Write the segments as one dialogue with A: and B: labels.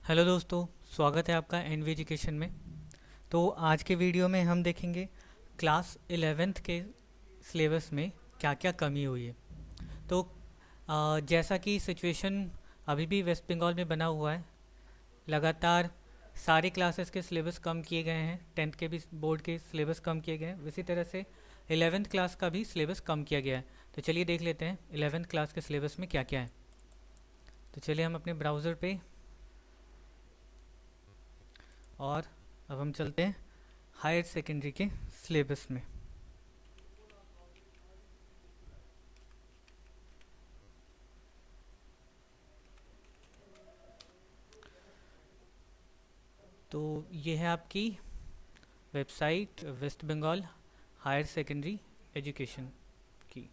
A: Hello दोस्तों, स्वागत है आपका एनवी एजुकेशन में। तो आज के वीडियो में हम देखेंगे क्लास 11th के सिलेबस में क्या क्या कमी हुई है। तो जैसा कि सिचुएशन अभी भी वेस्ट बंगाल में बना हुआ है, लगातार सारे क्लासेस के सिलेबस कम किए गए हैं। 10th के भी बोर्ड के सिलेबस कम किए गए हैं, इसी तरह से 11th क्लास का भी सिलेबस कम किया गया है। तो चलिए देख लेते हैं 11th क्लास के सिलेबस में क्या क्या है। तो चलिए हम अपने ब्राउज़र पे, और अब हम चलते हैं हायर सेकेंडरी के सिलेबस में। तो ये है आपकी website West Bengal higher secondary education की।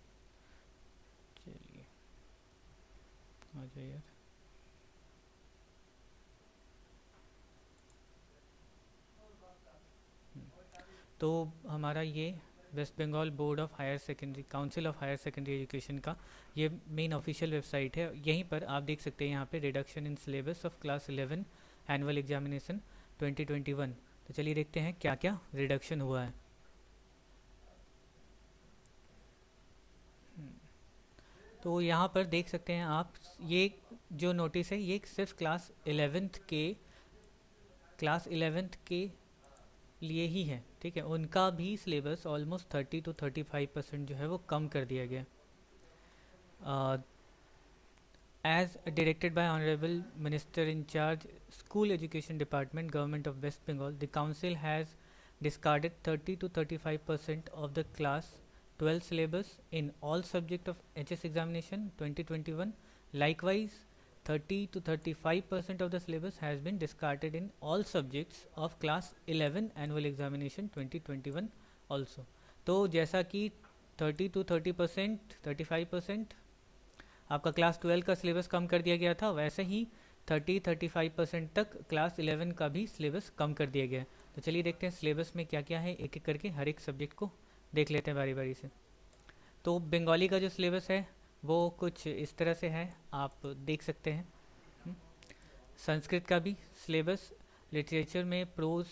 A: चलिए आ जाइए यार। तो हमारा ये West Bengal board of higher secondary, council of higher secondary education का ये मेन ऑफिशियल वेबसाइट है। यहीं पर आप देख सकते हैं यहाँ पे reduction in syllabus of class 11 annual examination 2021। तो चलिए देखते हैं क्या क्या रिडक्शन हुआ है। तो यहाँ पर देख सकते हैं आप, ये जो नोटिस है ये सिर्फ क्लास 11th के लिए ही है, ठीक है। उनका भी सिलेबस ऑलमोस्ट 30 to 35% जो है वो कम कर दिया गया। As directed by honourable minister in charge school education department government of West Bengal, the council has discarded 30 to 35% of the class 12 syllabus in all subject of HS examination 2021. Likewise, 30 to 35% of the syllabus has been discarded in all subjects of class 11 annual examination 2021 also. तो जैसा कि 30 to 30%, 35% आपका class 12 का syllabus कम कर दिया गया था, वैसे ही 30-35% तक क्लास 11 का भी सिलेबस कम कर दिया गया है। तो चलिए देखते हैं सिलेबस में क्या क्या है, एक एक करके हर एक सब्जेक्ट को देख लेते हैं बारी बारी से। तो बंगाली का जो सिलेबस है वो कुछ इस तरह से है, आप देख सकते हैं। हम्म, संस्कृत का भी सिलेबस, लिटरेचर में प्रोज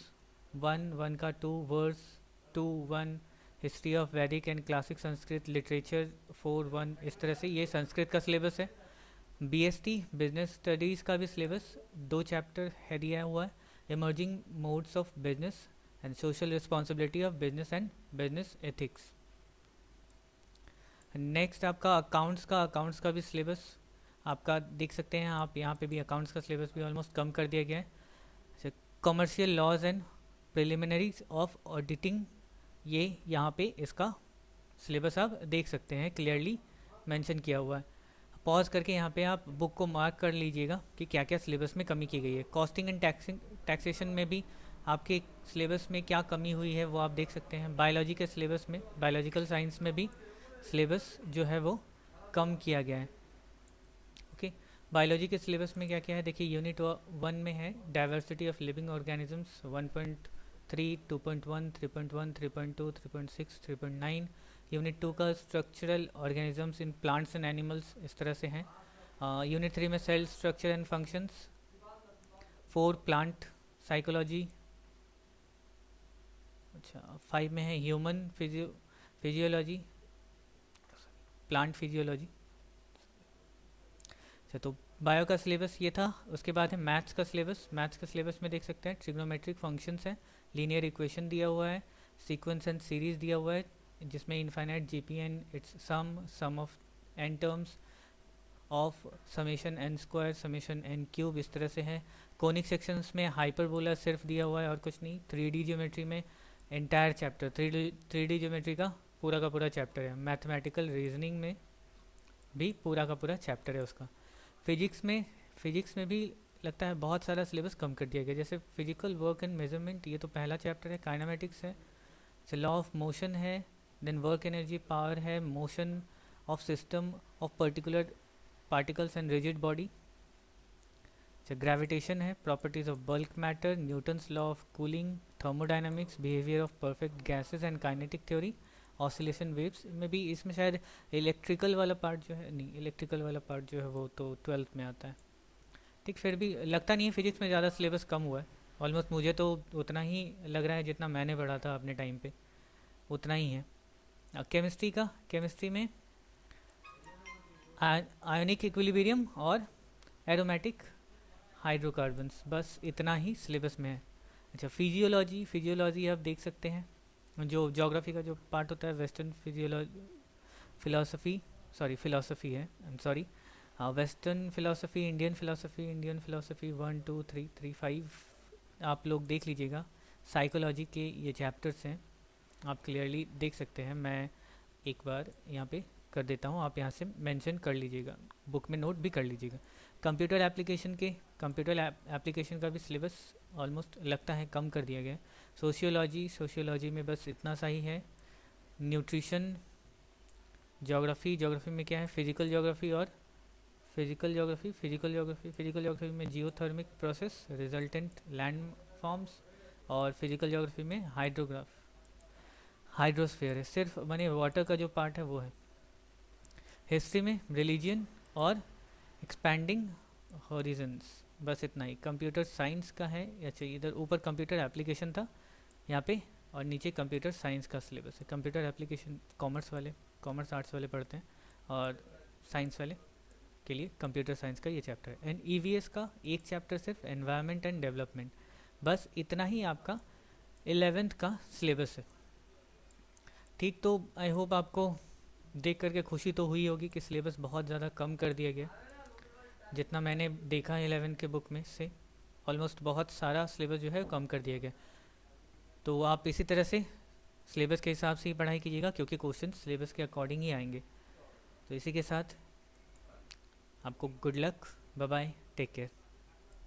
A: 1 का 2, वर्स 2 1, हिस्ट्री ऑफ वैदिक एंड क्लासिक संस्कृत लिटरेचर 4 1, इस तरह से ये संस्कृत का सिलेबस है। बीएसटी बिजनेस स्टडीज़ का भी सिलेबस 2 चैप्टर है दिया हुआ है, emerging modes of business and social responsibility of business and business ethics. Next आपका अकाउंट्स का भी सिलेबस आपका देख सकते हैं आप, यहाँ पे भी अकाउंट्स का सिलेबस भी ऑलमोस्ट कम कर दिया गया है। Commercial laws and preliminaries of auditing, ये यहाँ पे इसका सिलेबस आप देख सकते हैं, क्लियरली मेंशन किया हुआ है। पॉज करके यहाँ पे आप बुक को मार्क कर लीजिएगा कि क्या क्या सिलेबस में कमी की गई है। कॉस्टिंग एंड टैक्सेशन में भी आपके सिलेबस में क्या कमी हुई है वो आप देख सकते हैं। बायोलॉजी के सिलेबस में, बायोलॉजिकल साइंस में भी सिलेबस जो है वो कम किया गया है। ओके, बायोलॉजी के सिलेबस में क्या क्या है देखिए। यूनिट 1 में है diversity of living organisms 1.3, 2.1, 3.1, 3.2, 3.6, 3.9। Unit 2 का structural organisms in plants and animals, इस तरह से हैं। यूनिट 3 में cell structure and functions. 4 plant psychology. अच्छा, 5 में है ह्यूमन फिजियोलॉजी, प्लांट फिजियोलॉजी। अच्छा, तो बायो का सिलेबस ये था। उसके बाद है मैथ्स का सिलेबस। मैथ्स का सिलेबस में देख सकते हैं ट्रिग्नोमेट्रिक फंक्शंस है, लीनियर इक्वेशन दिया हुआ है, सीक्वेंस एंड सीरीज दिया हुआ है, जिसमें infinite GP and its sum of n terms of summation n square summation n cube, इस तरह से है। कोनिक सेक्शंस में हाइपरबोला सिर्फ दिया हुआ है और कुछ नहीं। 3D ज्योमेट्री में एंटायर चैप्टर, 3D ज्योमेट्री का पूरा चैप्टर है। मैथमेटिकल रीजनिंग में भी पूरा का पूरा चैप्टर है उसका। फिजिक्स में भी लगता है बहुत सारा सिलेबस कम कर दिया गया, जैसे फिजिकल वर्क एंड मेजरमेंट, ये तो पहला चैप्टर है। काइनेमेटिक्स है, लॉ ऑफ मोशन है, देन वर्क एनर्जी पावर है, motion of system of particular particles and rigid body. Gravitation है, properties of bulk matter, Newton's law of cooling, thermodynamics, behaviour of perfect gases and kinetic theory, oscillation waves में भी। इसमें शायद electrical वाला part जो है, नहीं, इलेक्ट्रिकल वाला पार्ट जो है वो तो 12th में आता है। ठीक, फिर भी लगता नहीं है फिजिक्स में ज़्यादा सिलेबस कम हुआ है। ऑलमोस्ट मुझे तो उतना ही लग रहा है जितना मैंने पढ़ा था अपने टाइम पे, उतना ही है। केमिस्ट्री में आयोनिक इक्विलिब्रियम और एरोमेटिक हाइड्रोकार्बन्स, बस इतना ही सिलेबस में है। अच्छा, फिजियोलॉजी आप देख सकते हैं, जो ज्योग्राफी का जो पार्ट होता है, वेस्टर्न फिलोसफी, फिलोसफी है, I am sorry, western philosophy, Indian philosophy 1 2 3 3 5 आप लोग देख लीजिएगा। साइकोलॉजी के ये चैप्टर्स हैं, आप क्लियरली देख सकते हैं। मैं एक बार यहाँ पे कर देता हूँ, आप यहाँ से मेंशन कर लीजिएगा, बुक में नोट भी कर लीजिएगा। कंप्यूटर एप्लीकेशन का भी सिलेबस ऑलमोस्ट लगता है कम कर दिया गया है। सोशियोलॉजी में बस इतना सा ही है। न्यूट्रिशन, ज्योग्राफी में क्या है, फिजिकल ज्योग्राफी में जियोथर्मिक प्रोसेस, रिजल्टेंट लैंड फॉर्म्स, और फिजिकल ज्योग्राफी में हाइड्रोस्फीयर है, सिर्फ माने वाटर का जो पार्ट है वो है। हिस्ट्री में रिलीजियन और एक्सपैंडिंग हॉरिजन्स, बस इतना ही। कंप्यूटर साइंस का है, अच्छा इधर ऊपर कंप्यूटर एप्लीकेशन था यहाँ पे, और नीचे कंप्यूटर साइंस का सिलेबस है। कंप्यूटर एप्लीकेशन कॉमर्स आर्ट्स वाले पढ़ते हैं, और साइंस वाले के लिए कंप्यूटर साइंस का ये चैप्टर है। एंड ईवीएस का एक चैप्टर सिर्फ एनवायरनमेंट एंड डेवलपमेंट, बस इतना ही आपका 11th का सिलेबस है। ठीक, तो आई होप आपको देख करके खुशी तो हुई होगी कि सिलेबस बहुत ज़्यादा कम कर दिया गया। जितना मैंने देखा 11 के बुक में से ऑलमोस्ट बहुत सारा सिलेबस जो है कम कर दिया गया। तो आप इसी तरह से सिलेबस के हिसाब से ही पढ़ाई कीजिएगा, क्योंकि क्वेश्चन सिलेबस के अकॉर्डिंग ही आएंगे। तो इसी के साथ आपको good luck, bye bye, take care.